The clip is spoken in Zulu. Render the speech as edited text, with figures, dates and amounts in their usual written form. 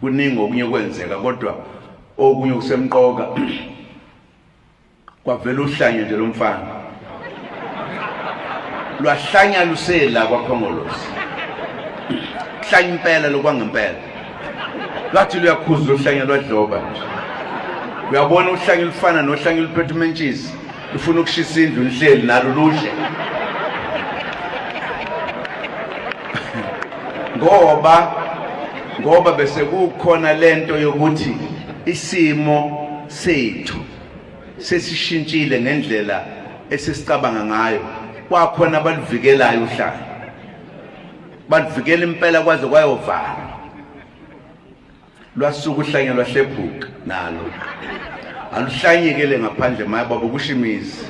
kuningi okunye kwenzeka kodwa okunye kusemqoka kwavela uhlanya nje lomfana lwahlanya lusela kwakhongolosi hlanya impela lokwangempela lwathi luyakhuza uhlanya lwadloba nje uyabona uhlanya lufana nohlanya luphethe umentshisi lufuna ukushisa indlu lihleli nalo luhle ngoba bese kukhona lento yokuthi isimo sethu sesishintshile ngendlela esesicabanga ngayo kwakhona abaluvikelayo uhlanga baluvikela impela kwaze kwayovala lwasuka uhlanya lwahlephuka nalo aluhlanyekele ngaphandle maya baba kushimizi